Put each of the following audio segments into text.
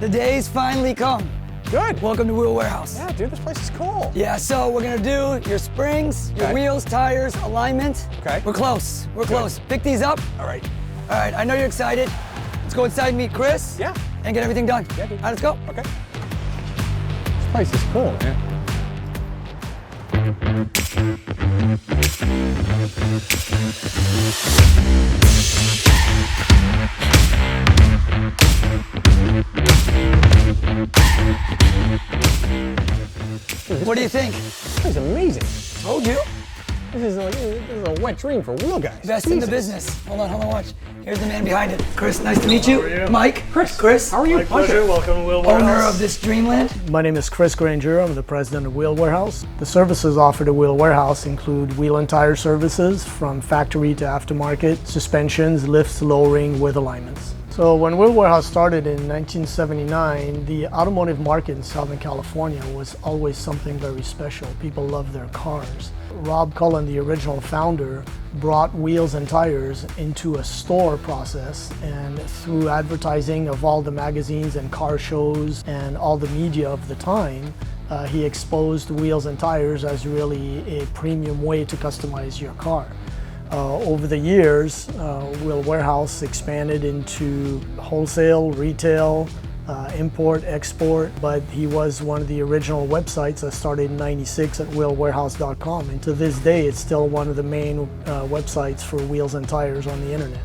The day's finally come. Good. Welcome to Wheel Warehouse. Yeah, dude, this place is cool. Yeah, so we're gonna do your springs, your wheels, tires, alignment. Okay. We're close. We're close. Pick these up. All right. All right, I know you're excited. Let's go inside and meet Chris. Yeah. And get everything done. Yeah, dude. All right, let's go. Okay. This place is cool, man. What do you think? This is amazing. Told you. This is a wet dream for wheel guys. Best in the business. Hold on, watch. Here's the man behind it. Chris, nice to meet you. How are you? Mike. Chris. How are you? My pleasure. Welcome to Wheel Warehouse. Owner of this dreamland. My name is Chris Granger. I'm the president of Wheel Warehouse. The services offered at Wheel Warehouse include wheel and tire services from factory to aftermarket, suspensions, lifts, lowering with alignments. So when Wheel Warehouse started in 1979, the automotive market in Southern California was always something very special. People loved their cars. Rob Cullen, the original founder, brought wheels and tires into a store process, and through advertising of all the magazines and car shows and all the media of the time, he exposed wheels and tires as really a premium way to customize your car. Over the years, Wheel Warehouse expanded into wholesale, retail, import, export, but he was one of the original websites that started in '96 at wheelwarehouse.com, and to this day it's still one of the main websites for wheels and tires on the internet.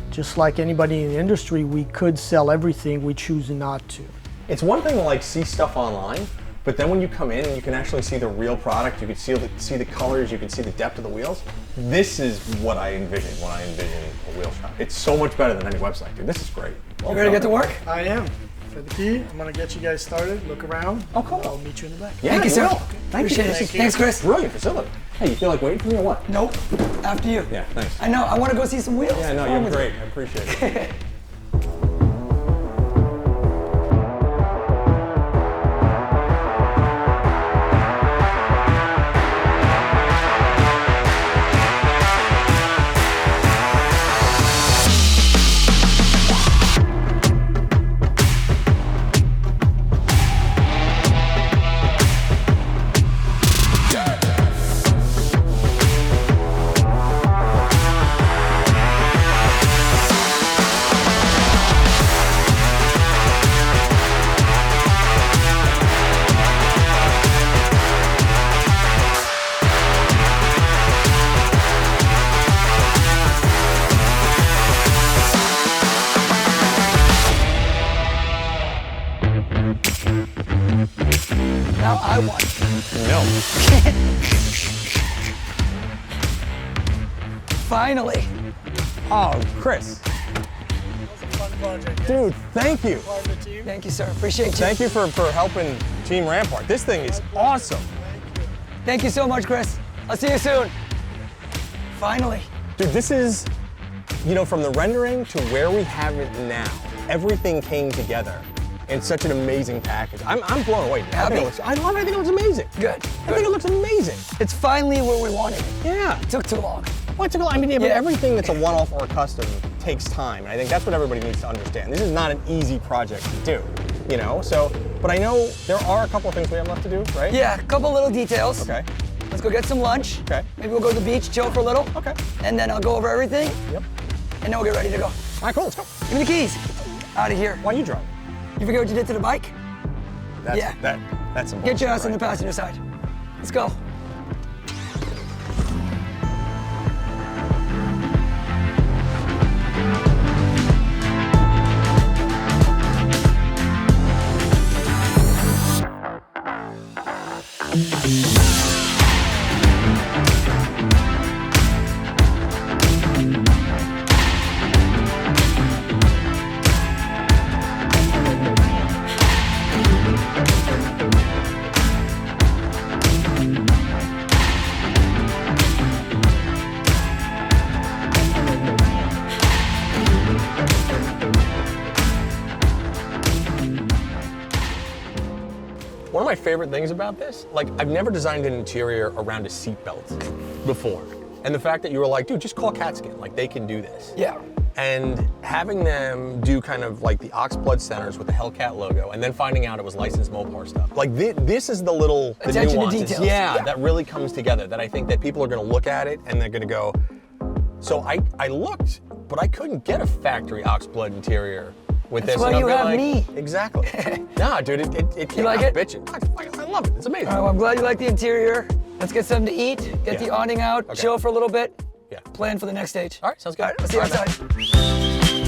Just like anybody in the industry, we could sell everything, we choose not to. It's one thing to like see stuff online, but then when you come in and you can actually see the real product, you can see the colors, you can see the depth of the wheels. This is what I envision when I envision a wheel shop. It's so much better than any website, dude. This is great. You ready to get to work? I am. For the key, I'm gonna get you guys started, look around. Oh, cool. I'll meet you in the back. Yeah, Thank you, sir. will. Thank you. Appreciate it. Thanks, Chris. Brilliant facility. Hey, you feel like waiting for me or what? Nope. After you. Yeah, thanks. I know. I want to go see some wheels. Yeah, no, you're great. I appreciate it. Now I want. No. Finally. Oh, Chris. Fun project. Dude, thank you. Part of the team. Thank you, sir. Appreciate you. Thank you for helping Team Rampart. This thing is awesome. Thank you so much, Chris. I'll see you soon. Finally. Dude, this is, you know, from the rendering to where we have it now, everything came together in such an amazing package. I'm blown away. I think it looks amazing. Good. I think it looks amazing. It's finally where we wanted it. Yeah. It took too long. Well, it's I mean, yeah, but Yeah. everything that's a one-off or a custom takes time, and I think that's what everybody needs to understand. This is not an easy project to do, you know? So, but I know there are a couple of things we have left to do, right? Yeah, a couple little details. Okay. Let's go get some lunch. Okay. Maybe we'll go to the beach, chill for a little. Okay. And then I'll go over everything, Yep. and then we'll get ready to go. All right, cool, let's go. Give me the keys. Out of here. Why you drive? You forget what you did to the bike? That's, Yeah. That's some Get your bullshit, ass on the right? passenger side. Let's go. One of my favorite things about this, like I've never designed an interior around a seatbelt before. And the fact that you were like, dude, just call CatSkin, like they can do this. Yeah. And having them do kind of like the oxblood centers with the Hellcat logo, and then finding out it was licensed Mopar stuff. Like this is the attention to nuances, details. yeah, that really comes together. That I think that people are going to look at it and they're going to go. So I looked, but I couldn't get a factory oxblood interior with That's this. why and you I'm have like, me. Exactly. Nah, dude, it came like out it? bitching. I love it. It's amazing. All right, well, I'm glad you like the interior. Let's get something to eat, get the awning out, chill for a little bit, Yeah. plan for the next stage. All right, sounds good. All right, let's see you All right, outside.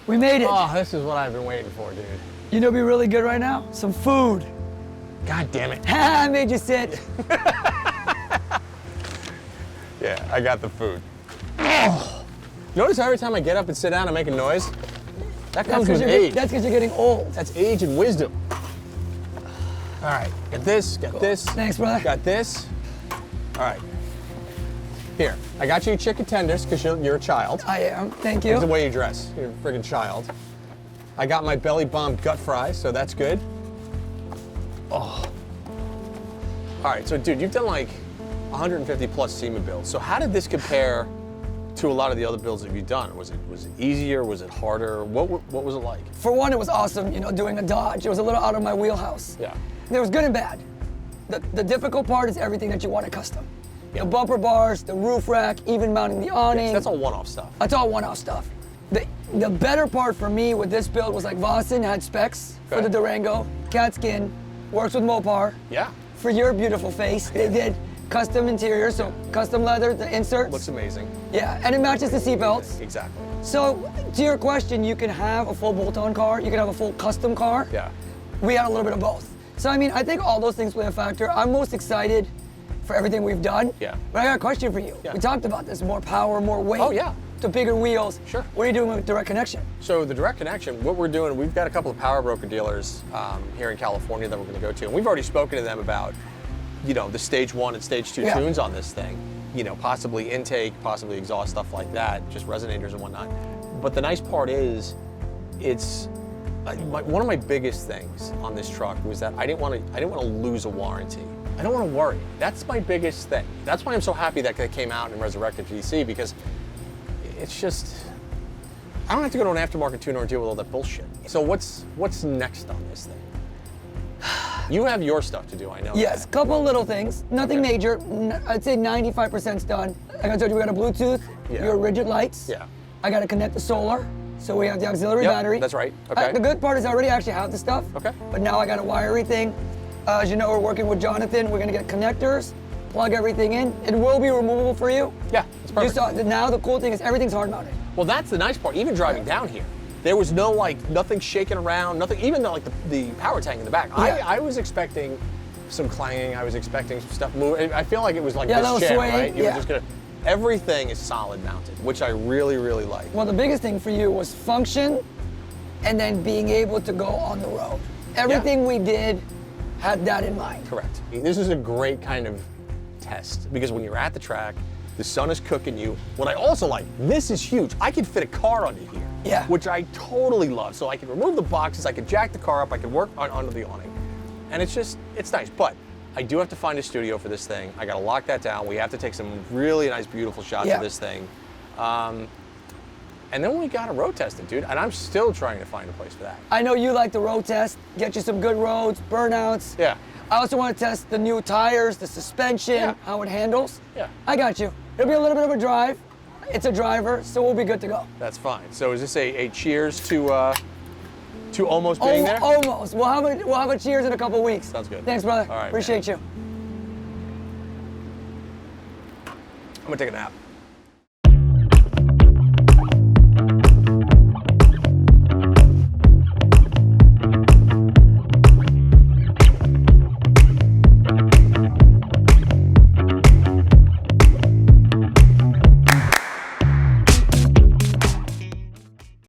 We made it. Oh, this is what I've been waiting for, dude. You know what'd be really good right now? Some food. God damn it. I made you sit. Yeah, I got the food. Oh. Notice every time I get up and sit down and make a noise? That comes with age. That's because you're getting old. That's age and wisdom. All right, got this, got this. Thanks, brother. Got this. All right. Here, I got you chicken tenders because you're a child. I am. Thank That's the you. way you dress. You're a friggin' child. I got my belly bomb gut fries, so that's good. Oh. All right, so dude, you've done like 150 plus SEMA builds. So how did this compare to a lot of the other builds that you've done? Was it easier? Was it harder? What was it like? For one, it was awesome, you know, doing a Dodge. It was a little out of my wheelhouse. Yeah. There was good and bad. The difficult part is everything that you want to custom. Yeah. The bumper bars, the roof rack, even mounting the awning. That's all one-off stuff. That's all one-off stuff. The better part for me with this build was like Vossen had specs for Okay. the Durango, cat skin, works with Mopar. Yeah. For your beautiful face, they did custom interior, so custom leather, the inserts. Looks amazing. Yeah, and it matches the seatbelts. Exactly. So to your question, you can have a full bolt-on car, you can have a full custom car. Yeah. We had a little bit of both. So I mean, I think all those things play a factor. I'm most excited for everything we've done. Yeah. But I got a question for you. Yeah. We talked about this, more power, more weight. Oh, yeah. To bigger wheels. Sure. What are you doing with direct connection? So the direct connection, what we're doing, we've got a couple of power broker dealers here in California that we're going to go to, and we've already spoken to them about, you know, the stage 1 and stage 2 tunes on this thing. You know, possibly intake, possibly exhaust, stuff like that, just resonators and whatnot. But the nice part is, it's one of my biggest things on this truck was that I didn't want to lose a warranty. I don't want to worry. That's my biggest thing. That's why I'm so happy that it came out and resurrected GC, because it's just, I don't have to go to an aftermarket tuner and deal with all that bullshit. So what's next on this thing? You have your stuff to do, I know. Yes, that. couple of little things. Nothing major. I'd say 95%'s done. Like I told you, we got a Bluetooth, your rigid lights. Yeah. I got to connect the solar, so we have the auxiliary Yep, battery. that's right. Okay. The good part is I already actually have the stuff. Okay. But now I got to wire everything. As you know, we're working with Jonathan. We're going to get connectors, plug everything in. It will be removable for you. Yeah, it's perfect. Now the cool thing is everything's hard mounted. Well, that's the nice part. Even driving down here, there was no nothing shaking around, nothing. Even the power tank in the back. Yeah. I was expecting some clanging. I was expecting some stuff moving. I feel like it was like Yeah, this little chair, sway, right? You were yeah. just gonna. Everything is solid mounted, which I really, really like. Well, the biggest thing for you was function and then being able to go on the road. Everything we did had that in mind. Correct. This is a great kind of test because when you're at the track, the sun is cooking you. What I also like, this is huge. I can fit a car under here. Yeah. Which I totally love. So I can remove the boxes, I can jack the car up, I can work under the awning. And it's nice. But I do have to find a studio for this thing. I gotta lock that down. We have to take some really nice, beautiful shots of this thing. And then we gotta road test it, dude. And I'm still trying to find a place for that. I know you like the road test, get you some good roads, burnouts. Yeah. I also want to test the new tires, the suspension, how it handles. Yeah. I got you. It'll be a little bit of a drive. It's a driver, so we'll be good to go. That's fine. So is this a cheers to almost being there? Almost. We'll have a cheers in a couple weeks. Sounds good. Thanks, brother. All right, Appreciate you. I'm gonna take a nap.